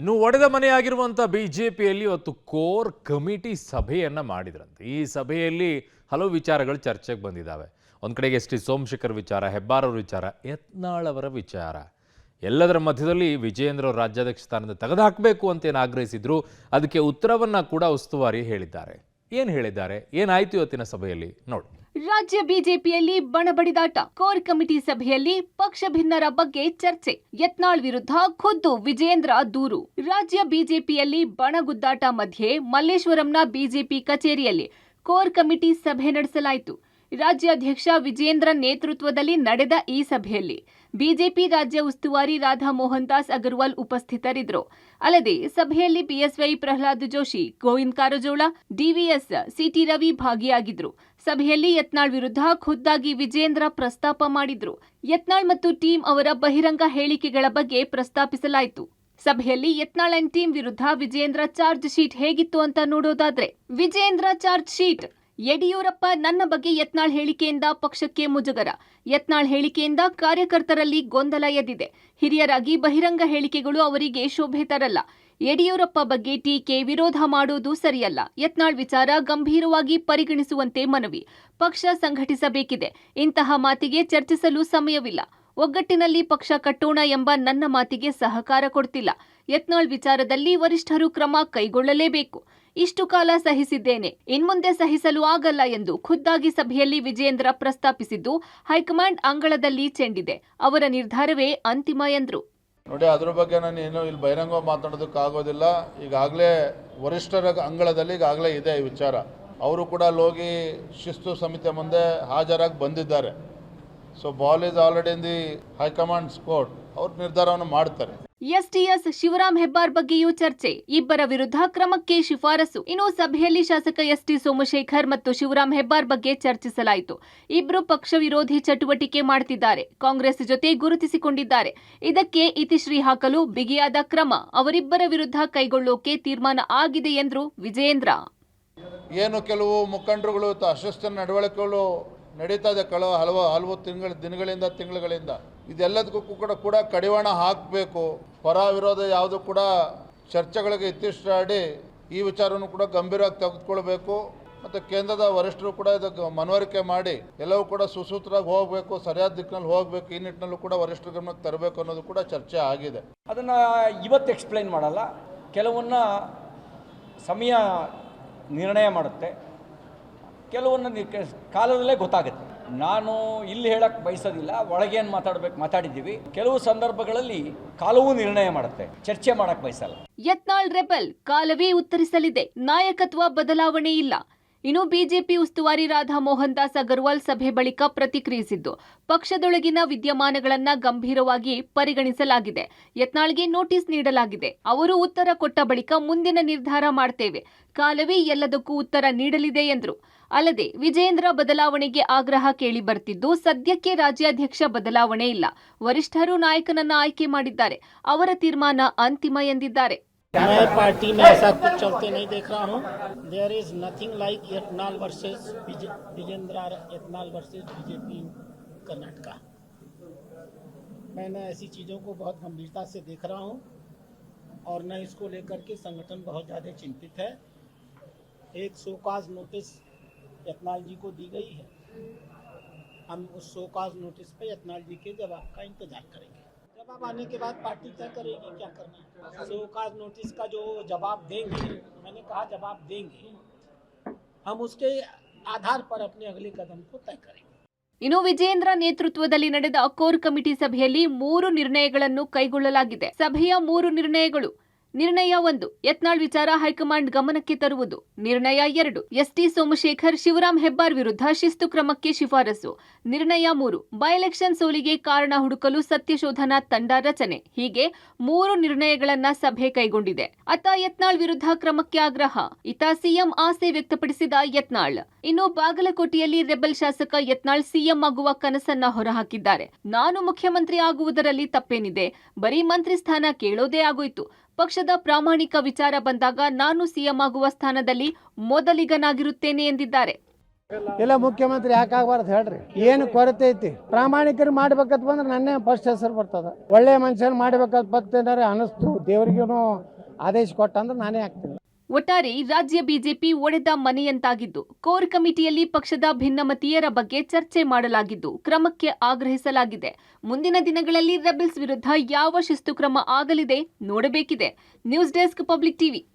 ಇನ್ನು ಒಡೆದ ಮನೆಯಾಗಿರುವಂಥ ಬಿಜೆಪಿಯಲ್ಲಿ ಇವತ್ತು ಕೋರ್ ಕಮಿಟಿ ಸಭೆಯನ್ನ ಮಾಡಿದ್ರಂತೆ. ಈ ಸಭೆಯಲ್ಲಿ ಹಲವು ವಿಚಾರಗಳು ಚರ್ಚೆಗೆ ಬಂದಿದ್ದಾವೆ. ಒಂದು ಕಡೆಗೆ ಎಸ್ ಟಿ ಸೋಮಶೇಖರ್ ವಿಚಾರ, ಹೆಬ್ಬಾರ್ ಅವರ ವಿಚಾರ, ಯತ್ನಾಳ್ ಅವರ ವಿಚಾರ. ಎಲ್ಲದರ ಮಧ್ಯದಲ್ಲಿ ವಿಜಯೇಂದ್ರ ಅವರು ರಾಜ್ಯಾಧ್ಯಕ್ಷ ಸ್ಥಾನದಿಂದ ತೆಗೆದುಹಾಕಬೇಕು ಅಂತ ಏನು ಆಗ್ರಹಿಸಿದ್ರು, ಅದಕ್ಕೆ ಉತ್ತರವನ್ನ ಕೂಡ ಉಸ್ತುವಾರಿ ಹೇಳಿದ್ದಾರೆ. ಏನು ಹೇಳಿದ್ದಾರೆ, ಏನಾಯ್ತು ಇವತ್ತಿನ ಸಭೆಯಲ್ಲಿ ನೋಡಿ. ರಾಜ್ಯ ಬಿಜೆಪಿಯಲ್ಲಿ ಬಣಬಡಿದಾಟ. ಕೋರ್ ಕಮಿಟಿ ಸಭೆಯಲ್ಲಿ ಪಕ್ಷ ಭಿನ್ನರ ಬಗ್ಗೆ ಚರ್ಚೆ. ಯತ್ನಾಳ್ ವಿರುದ್ಧ ಖುದ್ದು ವಿಜಯೇಂದ್ರ ದೂರು. ರಾಜ್ಯ ಬಿಜೆಪಿಯಲ್ಲಿ ಬಣಗುದ್ದಾಟ ಮಧ್ಯೆ ಮಲ್ಲೇಶ್ವರಂನ ಬಿಜೆಪಿ ಕಚೇರಿಯಲ್ಲಿ ಕೋರ್ ಕಮಿಟಿ ಸಭೆ ನಡೆಸಲಾಯಿತು. ರಾಜ್ಯಾಧ್ಯಕ್ಷ ವಿಜಯೇಂದ್ರ ನೇತೃತ್ವದಲ್ಲಿ ನಡೆದ ಈ ಸಭೆಯಲ್ಲಿ ಬಿಜೆಪಿ ರಾಜ್ಯ ಉಸ್ತುವಾರಿ ರಾಧಾ ಮೋಹನ್ ದಾಸ್ ಅಗರ್ವಾಲ್ ಉಪಸ್ಥಿತರಿದ್ದರು. ಅಲ್ಲದೆ ಸಭೆಯಲ್ಲಿ BSY Prahlad Joshi, Govind Karjol, DVS, CT Ravi ಭಾಗಿಯಾಗಿದ್ರು. ಸಭೆಯಲ್ಲಿ ಯತ್ನಾಳ್ ವಿರುದ್ಧ ಖುದ್ದಾಗಿ ವಿಜಯೇಂದ್ರ ಪ್ರಸ್ತಾಪ ಮಾಡಿದ್ರು. ಯತ್ನಾಳ್ ಮತ್ತು ಟೀಮ್ ಅವರ ಬಹಿರಂಗ ಹೇಳಿಕೆಗಳ ಬಗ್ಗೆ ಪ್ರಸ್ತಾಪಿಸಲಾಯಿತು. ಸಭೆಯಲ್ಲಿ ಯತ್ನಾಳ್ ಅಂಡ್ ಟೀಮ್ ವಿರುದ್ಧ ವಿಜಯೇಂದ್ರ ಚಾರ್ಜ್ ಶೀಟ್ ಹೇಗಿತ್ತು ಅಂತ ನೋಡೋದಾದ್ರೆ, ವಿಜಯೇಂದ್ರ ಚಾರ್ಜ್ ಶೀಟ್: ಯಡಿಯೂರಪ್ಪ ನನ್ನ ಬಗ್ಗೆ ಯತ್ನಾಳ್ ಹೇಳಿಕೆಯಿಂದ ಪಕ್ಷಕ್ಕೆ ಮುಜುಗರ. ಯತ್ನಾಳ್ ಹೇಳಿಕೆಯಿಂದ ಕಾರ್ಯಕರ್ತರಲ್ಲಿ ಗೊಂದಲ ಎದ್ದಿದೆ. ಹಿರಿಯರಾಗಿ ಬಹಿರಂಗ ಹೇಳಿಕೆಗಳು ಅವರಿಗೆ ಶೋಭೆ ತರಲ್ಲ. ಯಡಿಯೂರಪ್ಪ ಬಗ್ಗೆ ಟೀಕೆ, ವಿರೋಧ ಮಾಡೋದು ಸರಿಯಲ್ಲ. ಯತ್ನಾಳ್ ವಿಚಾರ ಗಂಭೀರವಾಗಿ ಪರಿಗಣಿಸುವಂತೆ ಮನವಿ. ಪಕ್ಷ ಸಂಘಟಿಸಬೇಕಿದೆ. ಇಂತಹ ಮಾತಿಗೆ ಚರ್ಚಿಸಲು ಸಮಯವಿಲ್ಲ. ಒಗ್ಗಟ್ಟಿನಲ್ಲಿ ಪಕ್ಷ ಕಟ್ಟೋಣ ಎಂಬ ನನ್ನ ಮಾತಿಗೆ ಸಹಕಾರ ಕೊಡ್ತಿಲ್ಲ. ಯತ್ನಾಳ್ ವಿಚಾರದಲ್ಲಿ ವರಿಷ್ಠರು ಕ್ರಮ ಕೈಗೊಳ್ಳಲೇಬೇಕು. ಇಷ್ಟು ಕಾಲ ಸಹಿಸಿದ್ದೇನೆ, ಇನ್ಮುಂದೆ ಸಹಿಸಲು ಆಗಲ್ಲ ಎಂದು ಖುದ್ದಾಗಿ ಸಭೆಯಲ್ಲಿ ವಿಜಯೇಂದ್ರ ಪ್ರಸ್ತಾಪಿಸಿದ್ದು ಹೈಕಮಾಂಡ್ ಅಂಗಳದಲ್ಲಿ ಚೆಂಡಿದೆ. ಅವರ ನಿರ್ಧಾರವೇ ಅಂತಿಮ ಎಂದರು. ನೋಡಿ, ಅದ್ರ ಬಗ್ಗೆ ನಾನು ಏನು ಇಲ್ಲಿ ಬಹಿರಂಗ ಮಾತಾಡೋದಕ್ಕಾಗೋದಿಲ್ಲ. ಈಗಾಗಲೇ ವರಿಷ್ಠರ ಅಂಗಳದಲ್ಲಿ ಈಗಾಗಲೇ ಇದೆ ಈ ವಿಚಾರ. ಅವರು ಕೂಡ ಹೋಗಿ ಶಿಸ್ತು ಸಮಿತಿ ಮುಂದೆ ಹಾಜರಾಗಿ ಬಂದಿದ್ದಾರೆ. So ball is already in the high command's court. ಅವ್ರ ನಿರ್ಧಾರವನ್ನು ಮಾಡ್ತಾರೆ. ಎಸ್ಟಿಎಸ್ ಶಿವರಾಮ್ ಹೆಬ್ಬಾರ್ ಬಗ್ಗೆಯೂ ಚರ್ಚೆ. ಇಬ್ಬರ ವಿರುದ್ಧ ಕ್ರಮಕ್ಕೆ ಶಿಫಾರಸು. ಇನ್ನು ಸಭೆಯಲ್ಲಿ ಶಾಸಕ ಎಸ್ಟಿ ಸೋಮಶೇಖರ್ ಮತ್ತು ಶಿವರಾಮ್ ಹೆಬ್ಬಾರ್ ಬಗ್ಗೆ ಚರ್ಚಿಸಲಾಯಿತು. ಇಬ್ಬರು ಪಕ್ಷ ವಿರೋಧಿ ಚಟುವಟಿಕೆ ಮಾಡುತ್ತಿದ್ದಾರೆ, ಕಾಂಗ್ರೆಸ್ ಜೊತೆ ಗುರುತಿಸಿಕೊಂಡಿದ್ದಾರೆ. ಇದಕ್ಕೆ ಇತಿಶ್ರೀ ಹಾಕಲು ಬಿಗಿಯಾದ ಕ್ರಮ ಅವರಿಬ್ಬರ ವಿರುದ್ಧ ಕೈಗೊಳ್ಳೋಕೆ ತೀರ್ಮಾನ ಆಗಿದೆ ಎಂದರು ವಿಜಯೇಂದ್ರ. ಏನು ಕೆಲವು ಮುಖಂಡರುಗಳು ಅಶಿಷ್ಟ ನಡವಳಿಕೆಗಳು ನಡೀತಾ ಇದೆ ಹಲವು ತಿಂಗಳುಗಳಿಂದ ಇದೆಲ್ಲದಕ್ಕೂ ಕೂಡ ಕಡಿವಾಣ ಹಾಕಬೇಕು. ಪರ ವಿರೋಧ ಯಾವುದು ಕೂಡ ಚರ್ಚೆಗಳಿಗೆ ಇತ್ಯಷ್ಟಾಡಿ ಈ ವಿಚಾರವನ್ನು ಕೂಡ ಗಂಭೀರವಾಗಿ ತೆಗೆದುಕೊಳ್ಬೇಕು. ಮತ್ತು ಕೇಂದ್ರದ ವರಿಷ್ಠರು ಕೂಡ ಇದಕ್ಕೆ ಮನವರಿಕೆ ಮಾಡಿ ಎಲ್ಲವೂ ಕೂಡ ಸುಸೂತ್ರವಾಗಿ ಹೋಗಬೇಕು, ಸರಿಯಾದ ದಿಕ್ಕಿನಲ್ಲಿ ಹೋಗಬೇಕು. ಈ ನಿಟ್ಟಿನಲ್ಲೂ ಕೂಡ ವರಿಷ್ಠರ ಗಮನಕ್ಕೆ ತರಬೇಕು ಅನ್ನೋದು ಕೂಡ ಚರ್ಚೆ ಆಗಿದೆ. ಅದನ್ನು ಇವತ್ತು ಎಕ್ಸ್ಪ್ಲೈನ್ ಮಾಡಲ್ಲ, ಕೆಲವನ್ನ ಸಮಯ ನಿರ್ಣಯ ಮಾಡುತ್ತೆ, ಕೆಲವೊಂದು ಕಾಲದಲ್ಲೇ ಗೊತ್ತಾಗುತ್ತೆ. ನಾನು ಇಲ್ಲಿ ಹೇಳಕ್ಕೆ ಬಯಸೋದಿಲ್ಲ, ಒಳಗೇನು ಮಾತಾಡಿದ್ದೀವಿ. ಕೆಲವು ಸಂದರ್ಭಗಳಲ್ಲಿ ಕಾಲವೂ ನಿರ್ಣಯ ಮಾಡುತ್ತೆ, ಚರ್ಚೆ ಮಾಡಕ್ಕೆ ಬಯಸಲ್ಲ. ಯತ್ನಾಳ್ ರೆಬೆಲ್, ಕಾಲವೇ ಉತ್ತರಿಸಲಿದೆ. ನಾಯಕತ್ವ ಬದಲಾವಣೆ ಇಲ್ಲ. ಇನ್ನು ಬಿಜೆಪಿ ಉಸ್ತುವಾರಿ ರಾಧಾ ಮೋಹನ್ ದಾಸ್ ಅಗರ್ವಾಲ್ ಸಭೆ ಬಳಿಕ ಪ್ರತಿಕ್ರಿಯಿಸಿದ್ದು, ಪಕ್ಷದೊಳಗಿನ ವಿದ್ಯಮಾನಗಳನ್ನ ಗಂಭೀರವಾಗಿ ಪರಿಗಣಿಸಲಾಗಿದೆ. ಯತ್ನಾಳ್ಗೆ ನೋಟಿಸ್ ನೀಡಲಾಗಿದೆ. ಅವರು ಉತ್ತರ ಕೊಟ್ಟ ಬಳಿಕ ಮುಂದಿನ ನಿರ್ಧಾರ ಮಾಡ್ತೇವೆ. ಕಾಲವೇ ಎಲ್ಲದಕ್ಕೂ ಉತ್ತರ ನೀಡಲಿದೆ ಎಂದರು. ಅಲ್ಲದೆ ವಿಜಯೇಂದ್ರ ಬದಲಾವಣೆಗೆ ಆಗ್ರಹ ಕೇಳಿ ಬರ್ತಿದ್ದು, ಸದ್ಯಕ್ಕೆ ರಾಜ್ಯಾಧ್ಯಕ್ಷ ಬದಲಾವಣೆ ಇಲ್ಲ. ವರಿಷ್ಠರು ನಾಯಕನನ್ನ ಆಯ್ಕೆ ಮಾಡಿದ್ದಾರೆ. ಅವರ ತೀರ್ಮಾನ ಅಂತಿಮ ಎಂದಿದ್ದಾರೆ. मैं पार्टी में ऐसा कुछ चलते नहीं देख रहा हूँ. There is nothing like Yatnal versus Vijendra, Yatnal versus BJP Karnataka. मैं ऐसी चीज़ों को बहुत गंभीरता से देख रहा हूँ और न इसको लेकर के संगठन बहुत ज़्यादा चिंतित है. एक शोकाज नोटिस यत्नाल जी को दी गई है. हम उस शोकाज नोटिस पर यत्नाल जी के जवाब का इंतजार करेंगे. जवाब आने के बाद पार्टी तय करेगी क्या करना है. शोकाज नोटिस का जो जवाब देंगे, मैंने कहा जवाब देंगे, हम उसके आधार पर अपने अगले कदम को तय करेंगे. ಇನ್ನು ವಿಜಯೇಂದ್ರ ನೇತೃತ್ವದಲ್ಲಿ ನಡೆದ ಕೋರ್ ಕಮಿಟಿ ಸಭೆಯಲ್ಲಿ 3 ನಿರ್ಣಯಗಳನ್ನು ಕೈಗೊಳ್ಳಲಾಗಿದೆ. ಸಭೆಯ 3 ನಿರ್ಣಯಗಳು: ನಿರ್ಣಯ 1, ಯತ್ನಾಳ್ ವಿಚಾರ ಹೈಕಮಾಂಡ್ ಗಮನಕ್ಕೆ ತರುವುದು. ನಿರ್ಣಯ 2, ಎಸ್ಟಿ ಸೋಮಶೇಖರ್, ಶಿವರಾಮ್ ಹೆಬ್ಬಾರ್ ವಿರುದ್ಧ ಶಿಸ್ತು ಕ್ರಮಕ್ಕೆ ಶಿಫಾರಸು. ನಿರ್ಣಯ 3, ಬೈ ಎಲೆಕ್ಷನ್ ಸೋಲಿಗೆ ಕಾರಣ ಹುಡುಕಲು ಸತ್ಯಶೋಧನಾ ತಂಡ ರಚನೆ. ಹೀಗೆ 3 ನಿರ್ಣಯಗಳನ್ನ ಸಭೆ ಕೈಗೊಂಡಿದೆ. ಅತ್ತ ಯತ್ನಾಳ್ ವಿರುದ್ಧ ಕ್ರಮಕ್ಕೆ ಆಗ್ರಹ. ಇತ್ತ ಸಿಎಂ ಆಸೆ ವ್ಯಕ್ತಪಡಿಸಿದ ಯತ್ನಾಳ್. ಇನ್ನು ಬಾಗಲಕೋಟೆಯಲ್ಲಿ ರೆಬೆಲ್ ಶಾಸಕ ಯತ್ನಾಳ್ ಸಿಎಂ ಆಗುವ ಕನಸನ್ನ ಹೊರಹಾಕಿದ್ದಾರೆ. ನಾನು ಮುಖ್ಯಮಂತ್ರಿ ಆಗುವುದರಲ್ಲಿ ತಪ್ಪೇನಿದೆ, ಬರೀ ಮಂತ್ರಿ ಸ್ಥಾನ ಕೇಳೋದೇ ಆಗೋಯ್ತು. ಪಕ್ಷದ ಪ್ರಾಮಾಣಿಕ ವಿಚಾರ ಬಂದಾಗ ನಾನು ಸಿಎಂ ಆಗುವ ಸ್ಥಾನದಲ್ಲಿ ಮೊದಲಿಗನಾಗಿರುತ್ತೇನೆ ಎಂದಿದ್ದಾರೆ. ಇಲ್ಲ ಮುಖ್ಯಮಂತ್ರಿ ಯಾಕಾಗಬಾರ್ದು ಹೇಳ್ರಿ, ಏನು ಕೊರತೆ ಐತಿ? ಪ್ರಾಮಾಣಿಕರು ಮಾಡ್ಬೇಕಂತ ಬಂದ್ರೆ ನನ್ನೇ ಫಸ್ಟ್ ಹೆಸರು ಬರ್ತದ. ಒಳ್ಳೆ ಮನುಷ್ಯನ ಮಾಡ್ಬೇಕಂತ ಬರ್ತೇನಾರೆ ಅನಿಸ್ತು, ದೇವರಿಗೂ ಆದೇಶ ಕೊಟ್ಟ ಅಂದ್ರೆ ನಾನೇ ಆಗ್ತೀನಿ. ಒಟ್ಟಾರೆ ರಾಜ್ಯ ಬಿಜೆಪಿ ಒಡೆದ ಮನೆಯಂತಾಗಿದ್ದು, ಕೋರ್ ಕಮಿಟಿಯಲ್ಲಿ ಪಕ್ಷದ ಭಿನ್ನಮತೀಯರ ಬಗ್ಗೆ ಚರ್ಚೆ ಮಾಡಲಾಗಿದ್ದು, ಕ್ರಮಕ್ಕೆ ಆಗ್ರಹಿಸಲಾಗಿದೆ. ಮುಂದಿನ ದಿನಗಳಲ್ಲಿ ರೆಬೆಲ್ಸ್ ವಿರುದ್ಧ ಯಾವ ಶಿಸ್ತು ಕ್ರಮ ಆಗಲಿದೆ ನೋಡಬೇಕಿದೆ. News desk, public TV.